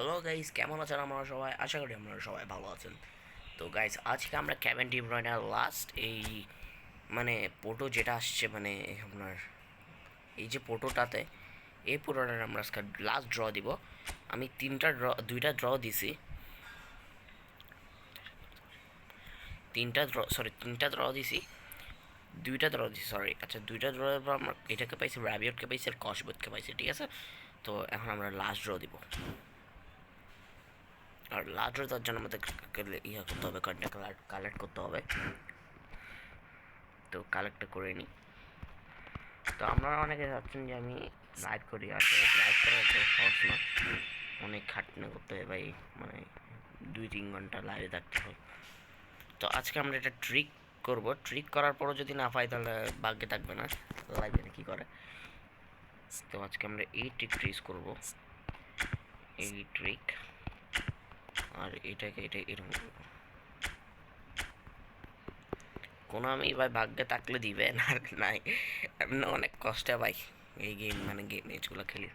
Hello guys, কেমন আছেন আপনারা সবাই? আশা করি আপনারা সবাই ভালো আছেন। তো গাইস, আজকে আমরা কেভিন ডি ব্রুইনের লাস্ট এই মানে পোটো যেটা আসছে, মানে আপনার এই যে পোটোটাতে, এই পোটোটার আমরা আজকে লাস্ট ড্র দিব। আমি দুইটা ড্র দিছি, তিনটা ড্র দিছি, দুইটা ড্র দিছি, সরি। আচ্ছা, দুইটা ড্র আমরা এটাকে পাইছি, র্যাবিয়টকে পাইছি আর কসবোটকে পাইছি, ঠিক আছে? তো এখন আমরা লাস্ট ড্র দিব। আর লাস্ট ড্র দেওয়ার জন্য আমাদের ইয়া করতে হবে, কন্ট্যাক্ট কালেক্ট করতে হবে। তো কালেক্টটা করে নিই। তো আপনারা অনেকে ভাবছেন যে আমি লাইভ করি, আসলে লাইভ করা এত সহজ না, অনেক খাটনি করতে হয় ভাই, মানে 2-3 ঘন্টা লাইভে থাকতে হয়। তো আজকে আমরা এটা ট্রিক করব, ট্রিক করার পরও যদি না পাই তাহলে ভাগ্যে থাকবে না, লাইভে কী করে। তো আজকে আমরা এই ট্রিকটা ইউজ করবো, এই ট্রিক। আর এটা এরকম কোনো আমি ভাই ভাগ্যে থাকলে দিবে না, নাই এমনি অনেক কষ্টে ভাই এই গেম, মানে গেম ম্যাচগুলো খেলি।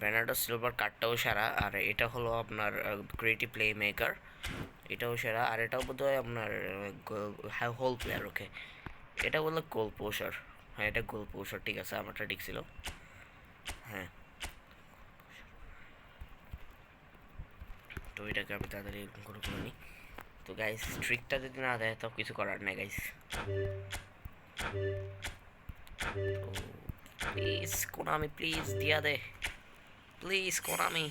বেনার্ডো সিলভার কার্ডটাও সেরা, আর এটা হলো আপনার ক্রিয়েটিভ প্লে মেকার, এটাও সেরা। আর এটাও বোধহয় আপনার হোল প্লেয়ার, ওকে। এটা বললো গোল পোষার, হ্যাঁ এটা গোল পোষার, ঠিক আছে, আমারটা ঠিক ছিল। হ্যাঁ, তো এটাকে আমি তাড়াতাড়ি এরকম করে নিই। তো গাইস, ট্রিকটা যদি না দেয় তো কিছু করার নেই গাইস। প্লিজ কোনামি, প্লিজ দিয়া দে, প্লিজ কোনামি।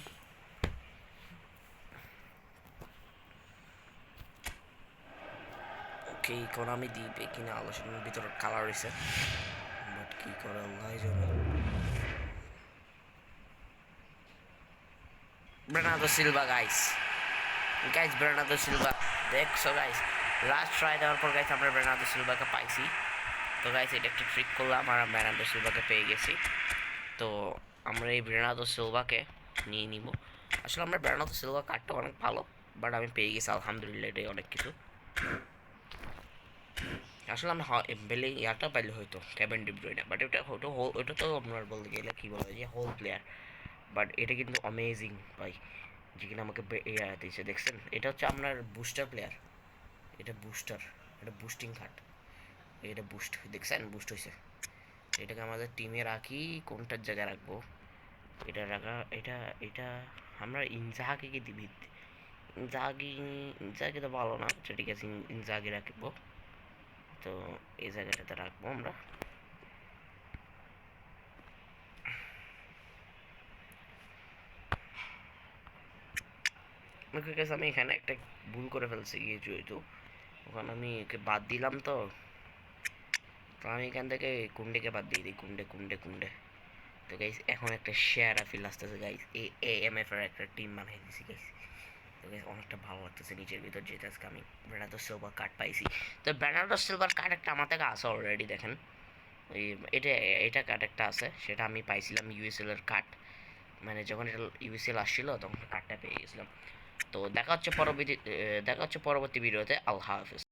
ওকে, কোনামি দিবে কিনা আলোচনার ভিতরে কালার হয়েছে, বাট কি করে আল্লাহ জানে। Bernardo Silva guys, Bernardo Silva, দেখছো গাইস, লাস্ট ট্রাই দেওয়ার পর গাইস আমরা বের্নার্ডো সিলভাকে পাইছি। তো গাইস, এটা একটা ট্রিক করলাম আর বের্নার্ডো সিলভাকে পেয়ে গেছি। তো আমরা এই বের্নার্ডো সিলভাকে নিয়ে নিব। আসলে আমরা বের্নার্ডো সিলভা কার্ডটা অনেক ভালো, বাট আমি পেয়ে গেছি আলহামদুলিল্লাহ, এটাই অনেক কিছু। আসলে আমি এমবেলে ইয়াটা পাইলে হয়তো কেভিন ডি ব্রুইনে, বাট ওটা তো আপনার বলতে গেলে কী বলা যায়, হোল প্লেয়ার। বাট এটা কিন্তু অ্যামেজিং ভাই, যে কিনা আমাকে ইয়া দিয়েছে, দেখছেন? এটা হচ্ছে আপনার বুস্টার প্লেয়ার, এটা বুস্টার, এটা বুস্টিং কার্ড, এটা বুস্ট, দেখছেন বুস্ট হয়েছে। এটাকে আমাদের টিমে রাখি, কোনটার জায়গায় রাখবো? এটা রাখা, এটা এটা আমরা ইনজাহাকে কি দিবি? ইনজাগি, ইনজাগি তো ভালো না, আচ্ছা ঠিক আছে, ইনজাগি রাখবো। তো এই জায়গাটাতে রাখবো আমরা। ওকে গেছে, আমি এখানে একটা ভুল করে ফেলছি, গিয়ে যেহেতু ওখানে আমি ওকে বাদ দিলাম, তো তো আমি এখান থেকে কুন্ডেকে বাদ দিয়ে দিই, কুন্ডে কুন্ডে কুন্ডে। তো গাইস, এখন একটা সেরা ফিল আসতেছে গাইস, এএমএফ এর একটা টিম বানাই দিছি গাইস। তো গাইস, অনেকটা ভালো লাগতেছে নিজের ভিতর, যেটা আজকে আমি বের্নার্ডো সিলভার কার্ড পাইছি। তো বের্নার্ডো সিলভার কার্ড একটা আমার থেকে আছে অলরেডি, দেখেন ওই এটা এটা কার্ড একটা আছে, সেটা আমি পাইছিলাম ইউএসএল এর কার্ড, মানে যখন এটা ইউএসএল আসছিল তখন কার্ডটা পেয়ে গেছিলাম। তো দেখা হচ্ছে পরবর্তী ভিডিওতে। আল্লাহ হাফিজ।